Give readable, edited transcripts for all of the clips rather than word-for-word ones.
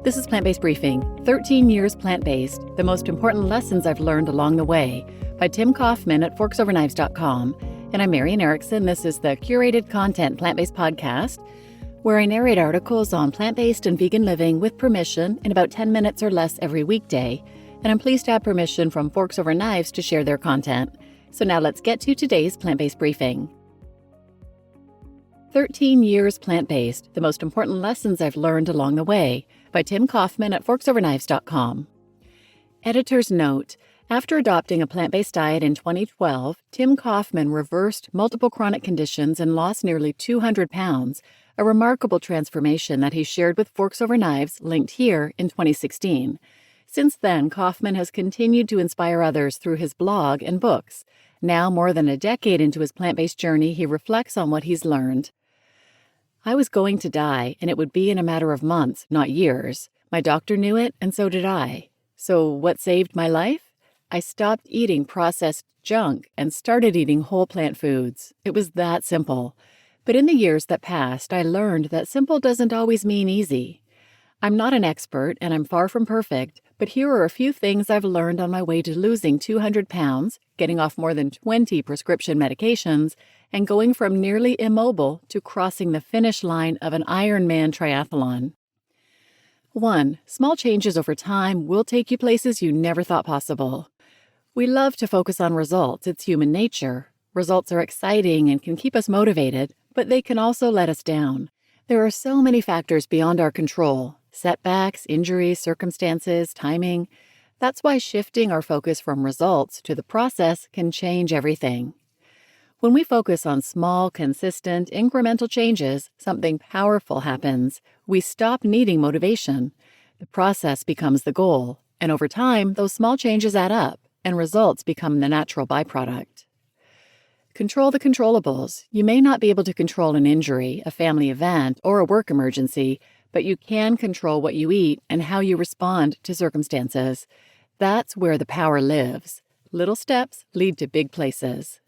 This is Plant-Based Briefing, 13 Years Plant-Based, the most important lessons I've learned along the way, by Tim Kaufman at forksoverknives.com. And I'm Marian Erickson. This is the curated content plant-based podcast where I narrate articles on plant-based and vegan living with permission in about 10 minutes or less every weekday. And I'm pleased to have permission from Forks Over Knives to share their content. So now let's get to today's Plant-Based Briefing. 13 Years Plant-Based, the most important lessons I've learned along the way, by Tim Kaufman at forksoverknives.com. Editor's note: after adopting a plant-based diet in 2012, Tim Kaufman reversed multiple chronic conditions and lost nearly 200 pounds, a remarkable transformation that he shared with Forks Over Knives, linked here, in 2016. Since then, Kaufman has continued to inspire others through his blog and books. Now, more than a decade into his plant-based journey, he reflects on what he's learned. I was going to die, and it would be in a matter of months, not years. My doctor knew it, and so did I. So what saved my life? I stopped eating processed junk and started eating whole plant foods. It was that simple. But in the years that passed, I learned that simple doesn't always mean easy. I'm not an expert, and I'm far from perfect, but here are a few things I've learned on my way to losing 200 pounds, getting off more than 20 prescription medications, and going from nearly immobile to crossing the finish line of an Ironman triathlon. 1. Small changes over time will take you places you never thought possible. We love to focus on results. It's human nature. Results are exciting and can keep us motivated, but they can also let us down. There are so many factors beyond our control: setbacks, injuries, circumstances, timing. That's why shifting our focus from results to the process can change everything. When we focus on small, consistent, incremental changes, something powerful happens. We stop needing motivation. The process becomes the goal, and over time, those small changes add up, and results become the natural byproduct. Control the controllables. You may not be able to control an injury, a family event, or a work emergency, but you can control what you eat and how you respond to circumstances. That's where the power lives. Little steps lead to big places.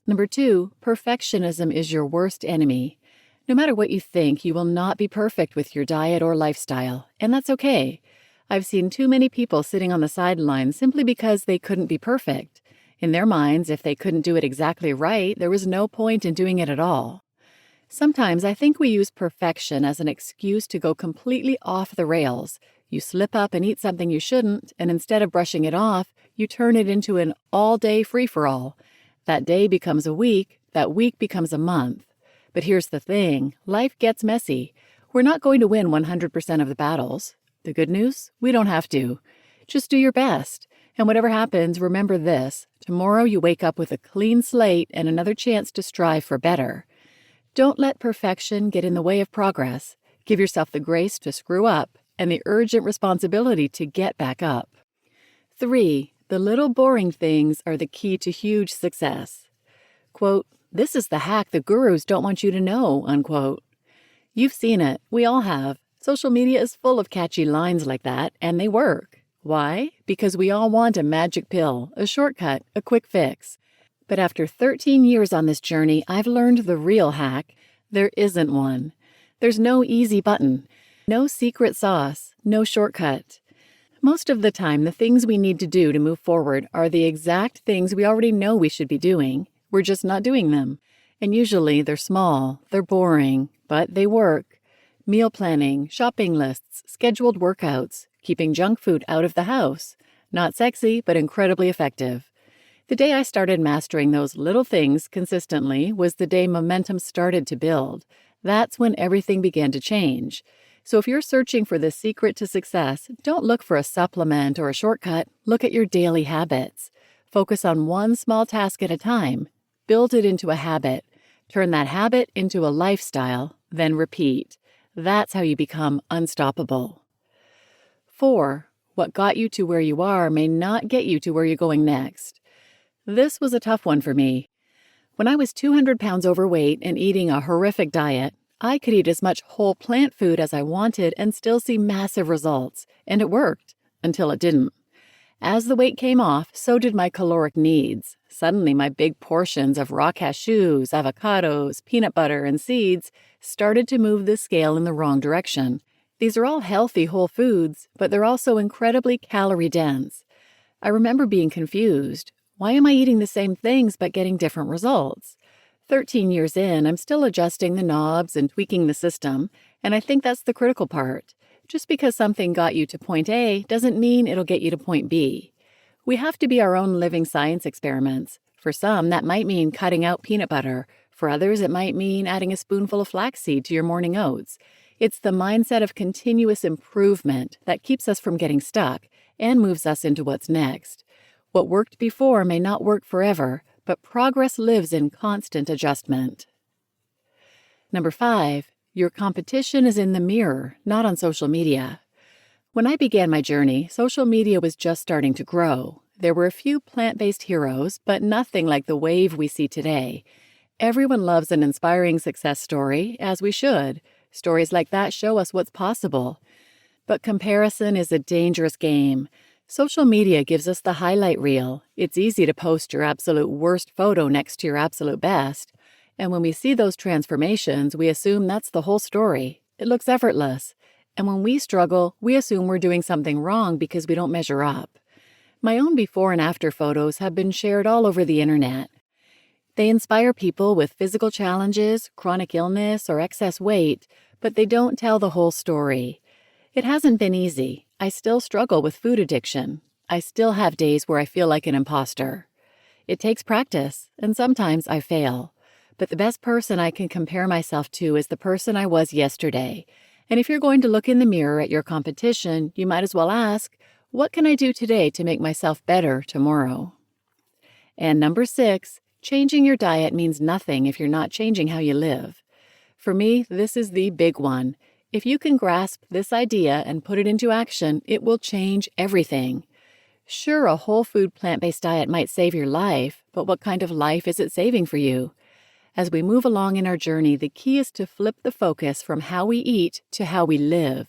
2, perfectionism is your worst enemy. No matter what you think, you will not be perfect with your diet or lifestyle, and that's okay. I've seen too many people sitting on the sidelines simply because they couldn't be perfect. In their minds, if they couldn't do it exactly right, there was no point in doing it at all. Sometimes I think we use perfection as an excuse to go completely off the rails. You slip up and eat something you shouldn't, and instead of brushing it off, you turn it into an all-day free-for-all. That day becomes a week, that week becomes a month. But here's the thing, life gets messy. We're not going to win 100% of the battles. The good news? We don't have to. Just do your best. And whatever happens, remember this: tomorrow you wake up with a clean slate and another chance to strive for better. Don't let perfection get in the way of progress. Give yourself the grace to screw up and the urgent responsibility to get back up. 3. The little boring things are the key to huge success. Quote, "This is the hack the gurus don't want you to know," unquote. You've seen it. We all have. Social media is full of catchy lines like that, and they work. Why? Because we all want a magic pill, a shortcut, a quick fix. But after 13 years on this journey, I've learned the real hack. There isn't one. There's no easy button, no secret sauce, no shortcut. Most of the time, the things we need to do to move forward are the exact things we already know we should be doing. We're just not doing them. And usually they're small, they're boring, but they work. Meal planning, shopping lists, scheduled workouts, keeping junk food out of the house. Not sexy, but incredibly effective. The day I started mastering those little things consistently was the day momentum started to build. That's when everything began to change. So if you're searching for the secret to success, don't look for a supplement or a shortcut. Look at your daily habits. Focus on one small task at a time. Build it into a habit. Turn that habit into a lifestyle, then repeat. That's how you become unstoppable. 4. What got you to where you are may not get you to where you're going next. This was a tough one for me. When I was 200 pounds overweight and eating a horrific diet, I could eat as much whole plant food as I wanted and still see massive results, and it worked, until it didn't. As the weight came off, so did my caloric needs. Suddenly, my big portions of raw cashews, avocados, peanut butter, and seeds started to move the scale in the wrong direction. These are all healthy whole foods, but they're also incredibly calorie-dense. I remember being confused. Why am I eating the same things but getting different results? 13 years in, I'm still adjusting the knobs and tweaking the system, and I think that's the critical part. Just because something got you to point A doesn't mean it'll get you to point B. We have to be our own living science experiments. For some, that might mean cutting out peanut butter. For others, it might mean adding a spoonful of flaxseed to your morning oats. It's the mindset of continuous improvement that keeps us from getting stuck and moves us into what's next. What worked before may not work forever, but progress lives in constant adjustment. Number 5, your competition is in the mirror, not on social media. When I began my journey, social media was just starting to grow. There were a few plant-based heroes, but nothing like the wave we see today. Everyone loves an inspiring success story, as we should. Stories like that show us what's possible. But comparison is a dangerous game. Social media gives us the highlight reel. It's easy to post your absolute worst photo next to your absolute best. And when we see those transformations, we assume that's the whole story. It looks effortless. And when we struggle, we assume we're doing something wrong because we don't measure up. My own before and after photos have been shared all over the internet. They inspire people with physical challenges, chronic illness, or excess weight, but they don't tell the whole story. It hasn't been easy. I still struggle with food addiction. I still have days where I feel like an imposter. It takes practice, and sometimes I fail. But the best person I can compare myself to is the person I was yesterday. And if you're going to look in the mirror at your competition, you might as well ask, what can I do today to make myself better tomorrow? And number 6, changing your diet means nothing if you're not changing how you live. For me, this is the big one. If you can grasp this idea and put it into action, it will change everything. Sure, a whole food plant-based diet might save your life, but what kind of life is it saving for you? As we move along in our journey, the key is to flip the focus from how we eat to how we live.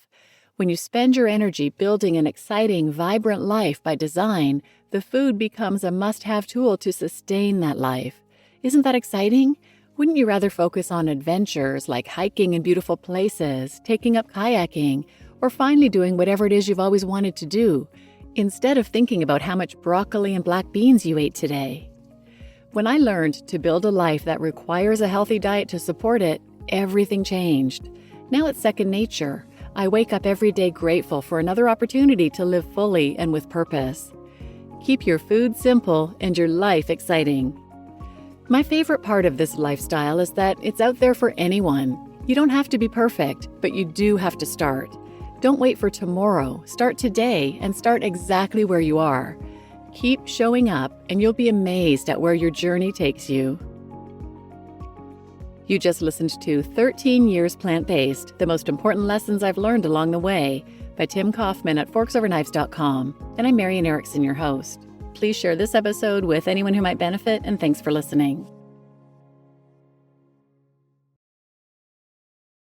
When you spend your energy building an exciting, vibrant life by design, the food becomes a must-have tool to sustain that life. Isn't that exciting? Wouldn't you rather focus on adventures like hiking in beautiful places, taking up kayaking, or finally doing whatever it is you've always wanted to do, instead of thinking about how much broccoli and black beans you ate today? When I learned to build a life that requires a healthy diet to support it, everything changed. Now it's second nature. I wake up every day grateful for another opportunity to live fully and with purpose. Keep your food simple and your life exciting. My favorite part of this lifestyle is that it's out there for anyone. You don't have to be perfect, but you do have to start. Don't wait for tomorrow. Start today and start exactly where you are. Keep showing up and you'll be amazed at where your journey takes you. You just listened to 13 Years Plant-Based, the most important lessons I've learned along the way, by Tim Kaufman at forksoverknives.com. And I'm Marian Erickson, your host. Please share this episode with anyone who might benefit, and thanks for listening.